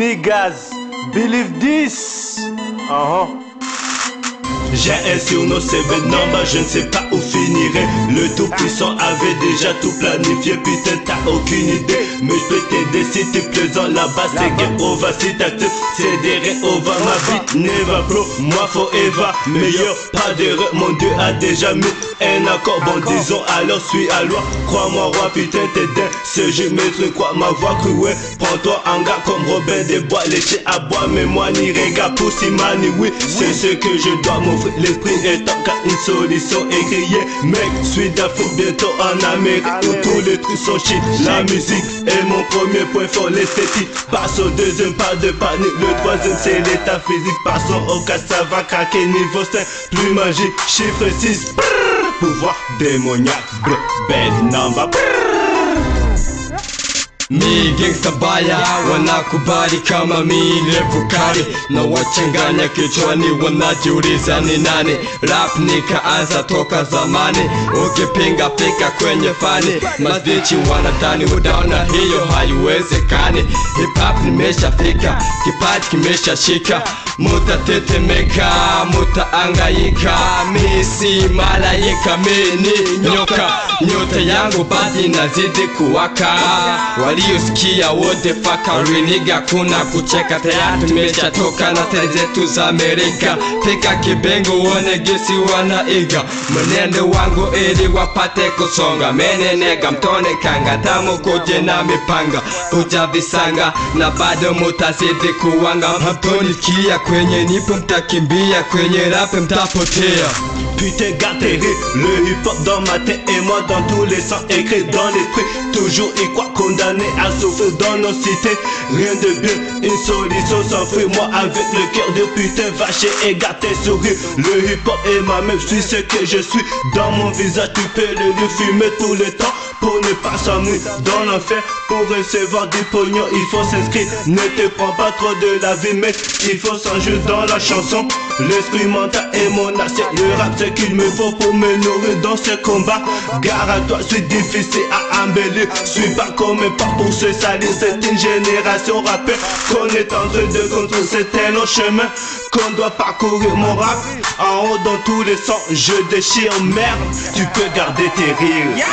niggas, believe this. J'ai un surnom, c'est Benamba, je ne sais pas où finirait. Le tout-puissant avait déjà tout planifié, putain t'as aucune idée. Mais je peux t'aider si t'es plaisant là-bas, c'est game over. Si t'as tout, c'est des over. Ma vie never pro, moi forever. Meilleur, pas d'erreur, mon Dieu a déjà mis un accord. Bon disons alors suis à loi, crois-moi roi, putain t'es dingue. Ce jeu maître quoi, ma voix cruelle. Prends-toi en gars comme Robin des Bois, léché à bois. Mais moi ni rega, Poussimani, oui, c'est ce que je dois m'offrir. L'esprit est en cas une solution écriée. Mec, suis d'Afrique bientôt en Amérique où tous les trucs sont shit. La musique est mon premier point fort, l'esthétique. Passe au deuxième, pas de panique. Le troisième c'est l'état physique. Passons au cas, ça va craquer niveau 5. Plus magique, chiffre 6. Pouvoir démoniaque, Benamba. Mi gangsta baya wanakubali kama mi level kali na wachanganya kichwani wanajiuliza ni nani. Rap nikaanza toka zamani, ukipinga pika kwenye fani. Mazichi wanadhani udaona, hiyo haiwezekani. Hip hop nimeshafika, kipaji kimeshashika. Mutatetemeka, mutaangaika, mi si malaika, mi ni nyoka. Nyota yangu bado nazidi kuwaka. Waliosikia wote faka riniga, kuna kucheka. Tayari tumeshatoka na tele zetu za Amerika. Pika kibengo uone gesi wanaiga mwenendo wangu ili wapate kusonga. Menenega mtone kanga, tamu kuje na mipanga. Puja visanga na bado mutazidi kuwanga. Mtonikia kwenye nipo mtakimbia, kwenye rap mtapotea. Putain gâté, le hip hop dans ma tête et moi dans tous les sens, écrit dans l'esprit. Toujours et quoi condamné à souffrir dans nos cités. Rien de bien, une solution sans fruit. Moi avec le cœur de putain vaché et gâté sourire. Le hip hop est ma même, je suis ce que je suis. Dans mon visage tu peux le lui fumer tout le temps pour ne pas s'ennuyer dans l'enfer. Pour recevoir du pognon il faut s'inscrire. Ne te prends pas trop de la vie mec, il faut s'enjouer dans la chanson. L'esprit mental est mon assiette, le rap c'est qu'il me faut pour me nourrir dans ce combat. Gare à toi, suis difficile à embellir. Suis pas comme un pas pour se salir. C'est une génération rappeur qu'on est en train de construire. C'est un long chemin qu'on doit parcourir. Mon rap en haut dans tous les sens, je déchire merde. Tu peux garder tes rires.